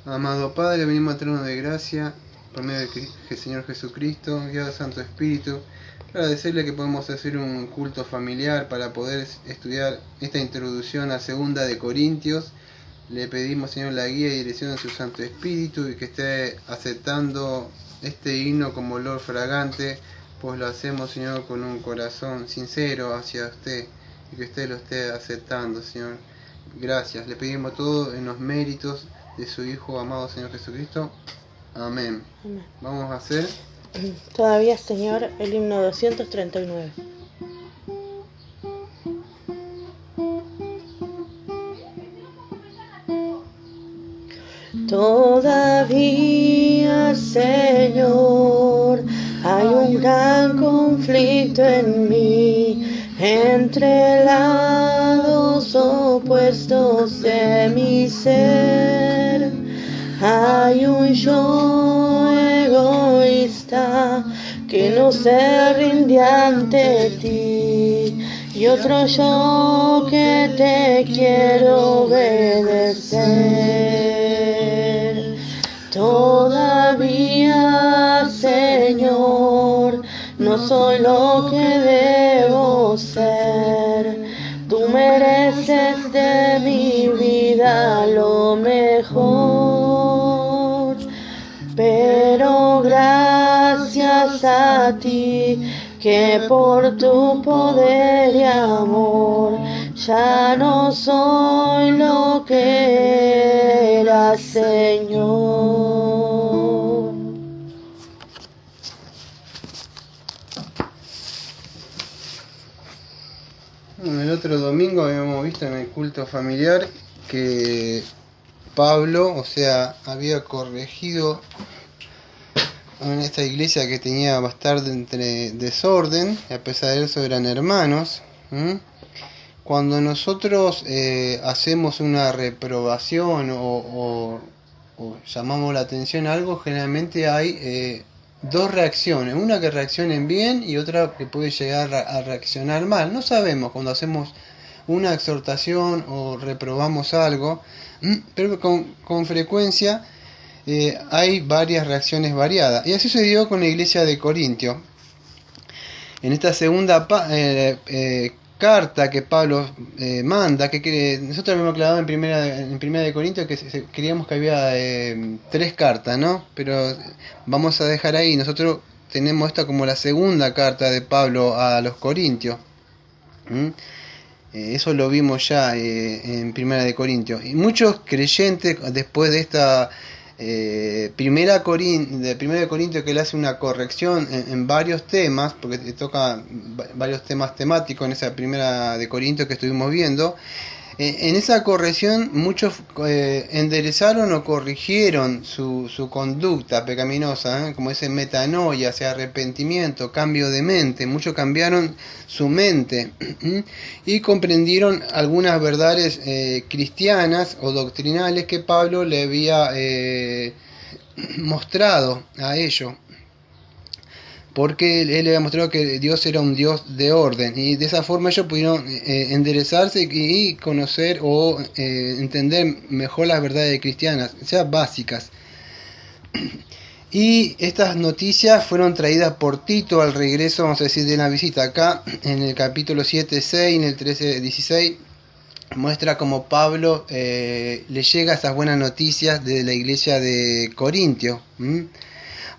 Amado Padre, venimos al trono de gracia por medio del Señor Jesucristo, guiado Santo Espíritu, agradecerle que podemos hacer un culto familiar para poder estudiar esta introducción a Segunda de Corintios. Le pedimos, Señor, la guía y dirección de su Santo Espíritu y que esté aceptando este himno como olor fragante, pues lo hacemos, Señor, con un corazón sincero hacia usted y que usted lo esté aceptando, Señor. Gracias, le pedimos todo en los méritos de su Hijo amado Señor Jesucristo. Amén. Amén. Vamos a hacer Todavía, Señor, el himno 239. Todavía, Señor, hay un gran conflicto en mí, entre lados opuestos de mi ser. Hay un yo egoísta que no se rinde ante ti, y otro yo que te quiero obedecer. Todavía, Señor, no soy lo que debo ser. Tú mereces de mi vida lo mejor, pero gracias a ti, que por tu poder y amor ya no soy lo que era, Señor. el otro domingo habíamos visto en el culto familiar que Pablo, había corregido en esta iglesia que tenía bastante desorden, y a pesar de eso eran hermanos. Cuando nosotros hacemos una reprobación o llamamos la atención a algo, generalmente hay dos reacciones, una que reaccionen bien y otra que puede llegar a reaccionar mal. No sabemos cuando hacemos una exhortación o reprobamos algo, pero con frecuencia hay varias reacciones variadas. Y así sucedió con la iglesia de Corintio. En esta segunda carta que Pablo manda, que nosotros habíamos aclarado en primera de Corintios que creíamos que había 3 cartas, ¿no? Pero vamos a dejar ahí, nosotros tenemos esta como la segunda carta de Pablo a los Corintios. Eso lo vimos ya en primera de Corintios. Y muchos creyentes, después de esta primera de Corintios, que le hace una corrección en varios temas, porque toca varios temas temáticos en esa primera de Corintios que estuvimos viendo. En esa corrección muchos enderezaron o corrigieron su conducta pecaminosa, como ese metanoia, arrepentimiento, cambio de mente. Muchos cambiaron su mente y comprendieron algunas verdades cristianas o doctrinales que Pablo le había mostrado a ellos, porque él le había mostrado que Dios era un Dios de orden, y de esa forma ellos pudieron enderezarse y conocer o entender mejor las verdades cristianas, básicas. Y estas noticias fueron traídas por Tito al regreso, vamos a decir, de la visita. Acá en el capítulo 7:6, en el 13:16, muestra cómo Pablo le llega esas buenas noticias de la iglesia de Corintio.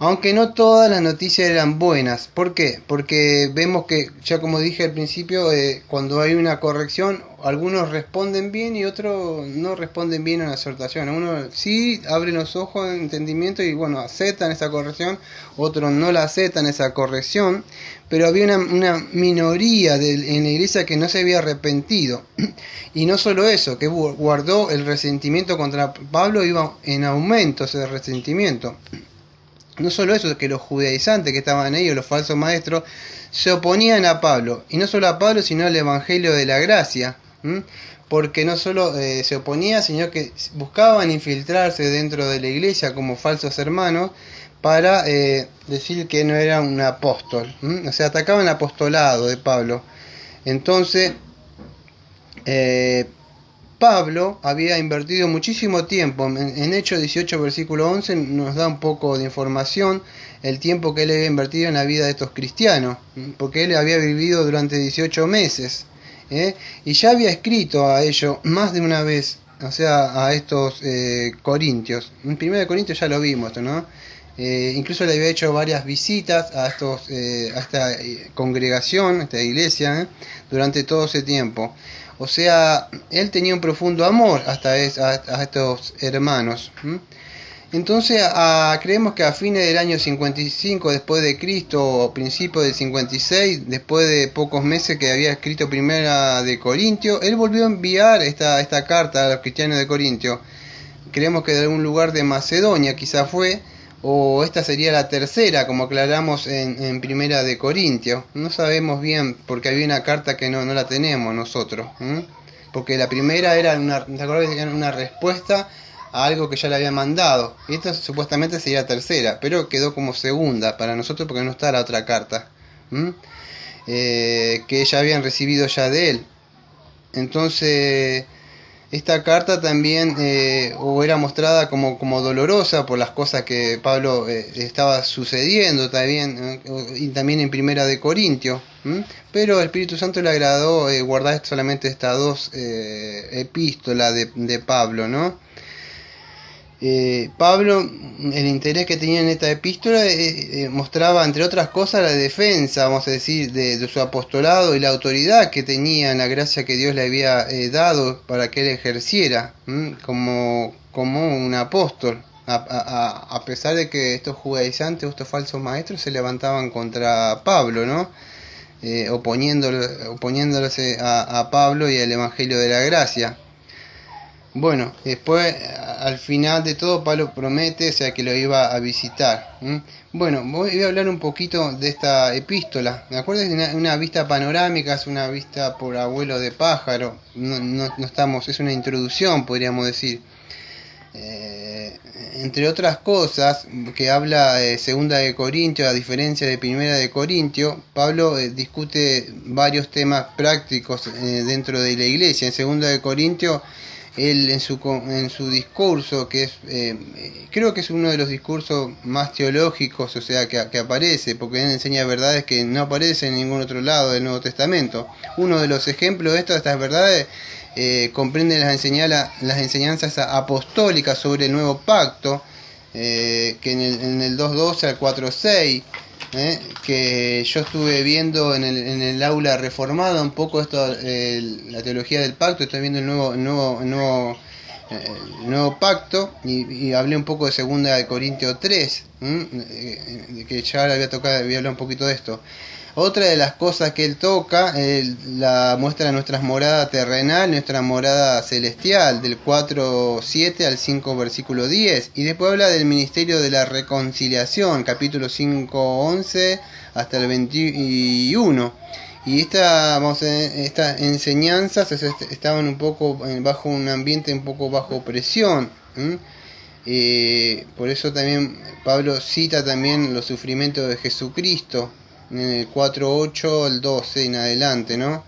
Aunque no todas las noticias eran buenas. ¿Por qué? Porque vemos que, ya como dije al principio, cuando hay una corrección, algunos responden bien y otros no responden bien a la exhortación. Unos sí abren los ojos de entendimiento y aceptan esa corrección, otros no la aceptan esa corrección, pero había una minoría en la iglesia que no se había arrepentido. Y no solo eso, que guardó el resentimiento contra Pablo, iba en aumento ese resentimiento. No solo eso, que los judaizantes que estaban ahí, o los falsos maestros, se oponían a Pablo. Y no solo a Pablo, sino al Evangelio de la Gracia. Porque no solo se oponía, sino que buscaban infiltrarse dentro de la iglesia como falsos hermanos para decir que no era un apóstol. Atacaban el apostolado de Pablo. Entonces, Pablo había invertido muchísimo tiempo. En Hechos 18, versículo 11 nos da un poco de información el tiempo que él había invertido en la vida de estos cristianos, porque él había vivido durante 18 meses, y ya había escrito a ellos más de una vez, o sea, a estos corintios. En 1 Corintios ya lo vimos, ¿no? Incluso le había hecho varias visitas a esta congregación, a esta iglesia, durante todo ese tiempo. O sea, él tenía un profundo amor a estos hermanos. Entonces creemos que a fines del año 55 después de Cristo, o principios del 56, después de pocos meses que había escrito Primera de Corintio, él volvió a enviar esta carta a los cristianos de Corintio. Creemos que de algún lugar de Macedonia quizá fue, o esta sería la tercera, como aclaramos en Primera de Corintio. No sabemos bien, porque había una carta que no la tenemos nosotros, porque la primera era ¿te acordás que era una respuesta a algo que ya le había mandado? Y esta supuestamente sería tercera, pero quedó como segunda para nosotros porque no está la otra carta, que ya habían recibido ya de él. Entonces esta carta también era mostrada como dolorosa por las cosas que Pablo estaba sucediendo también, y también en Primera de Corintio, pero el Espíritu Santo le agradó guardar solamente estas dos epístolas de Pablo, ¿no? Pablo, el interés que tenía en esta epístola mostraba, entre otras cosas, la defensa, vamos a decir, de su apostolado y la autoridad que tenía en la gracia que Dios le había dado para que él ejerciera como un apóstol, a pesar de que estos judaizantes, estos falsos maestros se levantaban contra Pablo, ¿no? Oponiéndose a Pablo y al Evangelio de la Gracia. Bueno, después, al final de todo, Pablo promete, o sea, que lo iba a visitar. Bueno, voy a hablar un poquito de esta epístola. ¿Me acuerdas? Es una vista panorámica, es una vista por abuelo de pájaro. No estamos, es una introducción, podríamos decir. Entre otras cosas, que habla Segunda de Corintio, a diferencia de Primera de Corintio, Pablo discute varios temas prácticos dentro de la iglesia. En Segunda de Corintio, él en su discurso, que es creo que es uno de los discursos más teológicos, o sea, que aparece, porque él enseña verdades que no aparecen en ningún otro lado del Nuevo Testamento. Uno de los ejemplos de estas verdades comprende las enseñanzas apostólicas sobre el nuevo pacto, que en el 2.12 al 4.6, que yo estuve viendo en el aula reformada un poco esto, la teología del pacto. Estoy viendo el nuevo pacto, y hablé un poco de Segunda de Corintios 3, que ya ahora voy a hablar un poquito de esto. Otra de las cosas que él toca, la muestra nuestra morada terrenal, nuestra morada celestial, del 4.7 al 5 versículo 10. Y después habla del ministerio de la reconciliación, capítulo 5.11 hasta el 21. Y estas enseñanzas estaban un poco bajo un ambiente un poco bajo presión. Por eso también Pablo cita también los sufrimientos de Jesucristo, en el 4.8 al 12 en adelante, ¿no?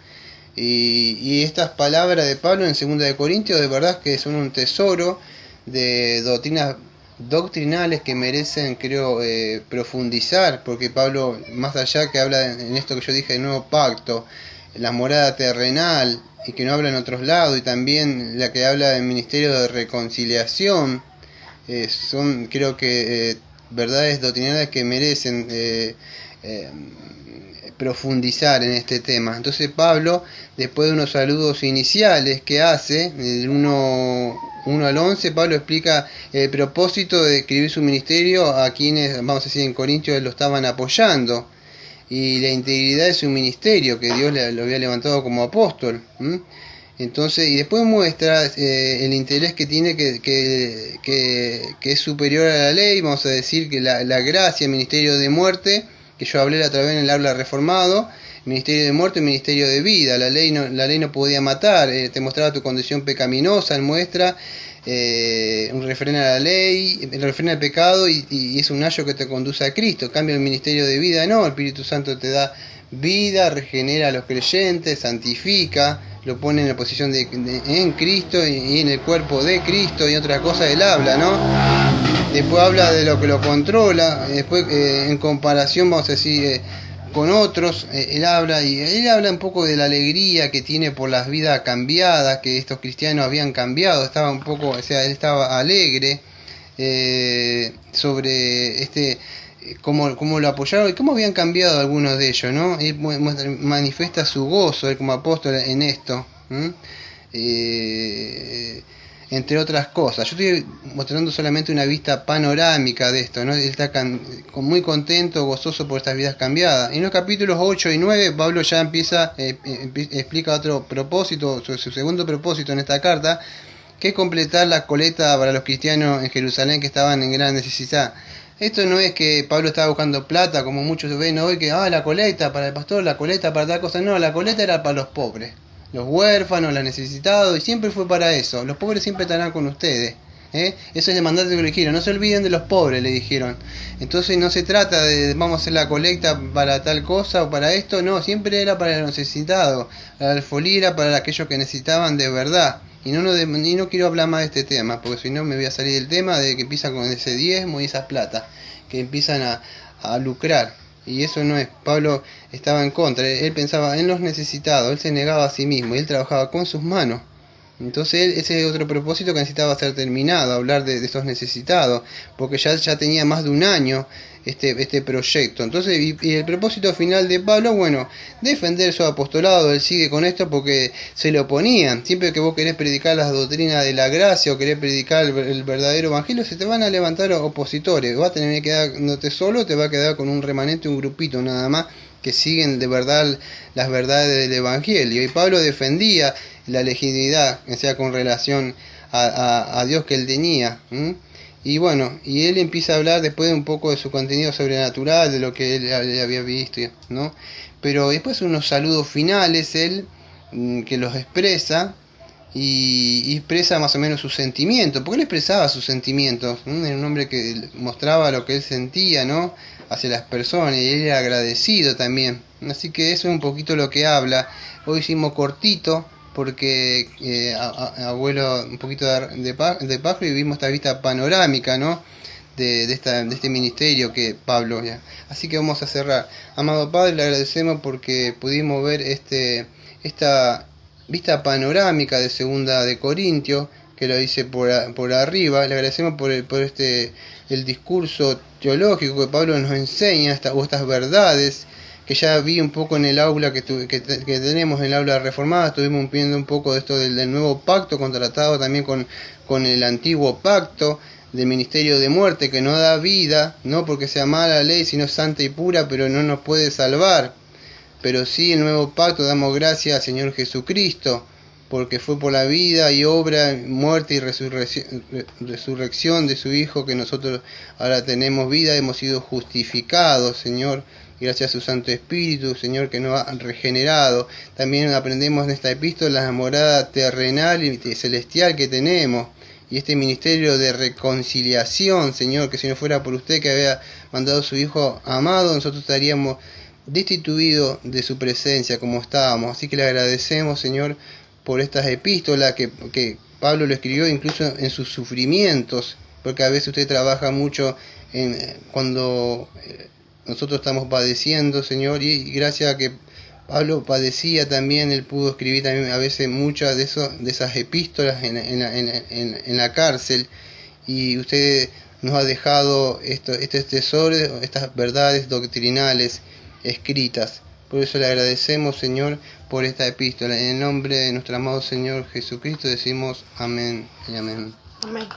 Y estas palabras de Pablo en 2 de Corintios, de verdad que son un tesoro de doctrinas doctrinales que merecen, creo, profundizar, porque Pablo, más allá que habla en esto que yo dije del nuevo pacto, la morada terrenal, y que no habla en otros lados, y también la que habla del ministerio de reconciliación, son, creo que, verdades doctrinales que merecen profundizar en este tema. Entonces Pablo, después de unos saludos iniciales que hace, del 1 al 11, Pablo explica el propósito de escribir su ministerio a quienes, vamos a decir, en Corintios lo estaban apoyando, y la integridad de su ministerio, que Dios lo había levantado como apóstol. Entonces, y después muestra el interés que tiene, que es superior a la ley, vamos a decir que la gracia, el ministerio de muerte, que yo hablé la otra vez en el habla reformado, ministerio de muerte y ministerio de vida. La ley no podía matar, te mostraba tu condición pecaminosa, él muestra un refrén a la ley, el refrén al pecado, y es un ayo que te conduce a Cristo. En cambio, el ministerio de vida no, el Espíritu Santo te da vida, regenera a los creyentes, santifica, lo pone en la posición en Cristo y en el cuerpo de Cristo y otras cosas él habla, ¿no? Después habla de lo que lo controla, después en comparación, vamos a decir, con otros, él habla un poco de la alegría que tiene por las vidas cambiadas, que estos cristianos habían cambiado, estaba un poco, o sea, él estaba alegre sobre cómo lo apoyaron y cómo habían cambiado algunos de ellos, ¿no? Él manifiesta su gozo, él como apóstol en esto, entre otras cosas. Yo estoy mostrando solamente una vista panorámica de esto, ¿no? Él está muy contento, gozoso por estas vidas cambiadas. En los capítulos 8 y 9, Pablo ya explica otro propósito, su segundo propósito en esta carta, que es completar la colecta para los cristianos en Jerusalén que estaban en gran necesidad. Esto no es que Pablo estaba buscando plata, como muchos ven hoy, que la colecta para el pastor, la colecta para tal cosa. No, la colecta era para los pobres, los huérfanos, los necesitados, y siempre fue para eso. Los pobres siempre estarán con ustedes. Eso es el mandato que le dijeron. No se olviden de los pobres, le dijeron. Entonces no se trata de vamos a hacer la colecta para tal cosa o para esto. No, siempre era para los necesitados. La alfolía era para aquellos que necesitaban de verdad. Y no quiero hablar más de este tema, porque si no me voy a salir del tema de que empiezan con ese diezmo y esas plata, que empiezan a lucrar. Y eso no es. Pablo estaba en contra. Él pensaba en los necesitados, él se negaba a sí mismo, y él trabajaba con sus manos. Entonces ese es otro propósito que necesitaba ser terminado, hablar de estos necesitados, porque ya tenía más de un año este proyecto. Entonces, y el propósito final de Pablo, bueno, defender su apostolado. Él sigue con esto porque se le oponían. Siempre que vos querés predicar las doctrinas de la gracia o querés predicar el verdadero evangelio, se te van a levantar opositores. Vas a tener que quedarte solo, te va a quedar con un remanente, un grupito nada más, que siguen de verdad las verdades del evangelio. Y Pablo defendía la legitimidad, o sea, con relación a Dios que él tenía. Y bueno, y él empieza a hablar después de un poco de su contenido sobrenatural, de lo que él había visto, ¿no? Pero después unos saludos finales, él que los expresa, y expresa más o menos sus sentimientos, porque él expresaba sus sentimientos, era un hombre que mostraba lo que él sentía, ¿no?, hacia las personas, y él era agradecido también. Así que eso es un poquito lo que habla. Hoy hicimos cortito, porque abuelo un poquito de pájaro, y vimos esta vista panorámica, ¿no?, de este ministerio que Pablo ya. Así que vamos a cerrar. Amado Padre, le agradecemos porque pudimos ver esta vista panorámica de 2 de Corintios, que lo dice por arriba. Le agradecemos por el discurso teológico que Pablo nos enseña, estas verdades, que ya vi un poco en el aula que tenemos, en el aula reformada. Estuvimos viendo un poco de esto del nuevo pacto, contratado también con el antiguo pacto, del ministerio de muerte, que no da vida, no porque sea mala la ley, sino santa y pura, pero no nos puede salvar. Pero sí, el nuevo pacto, damos gracias al Señor Jesucristo, porque fue por la vida y obra, muerte y resurrección de su Hijo que nosotros ahora tenemos vida, hemos sido justificados, Señor, gracias a su Santo Espíritu, Señor, que nos ha regenerado. También aprendemos en esta epístola la morada terrenal y celestial que tenemos, y este ministerio de reconciliación, Señor, que si no fuera por usted que había mandado a su Hijo amado, nosotros estaríamos destituidos de su presencia como estábamos. Así que le agradecemos, Señor, por estas epístolas que Pablo lo escribió incluso en sus sufrimientos, porque a veces usted trabaja mucho cuando nosotros estamos padeciendo, Señor, y gracias a que Pablo padecía también, él pudo escribir también a veces muchas de esas epístolas en la cárcel, y usted nos ha dejado este tesoro, estas verdades doctrinales escritas. Por eso le agradecemos, Señor, por esta epístola. En el nombre de nuestro amado Señor Jesucristo decimos amén y amén. Amén.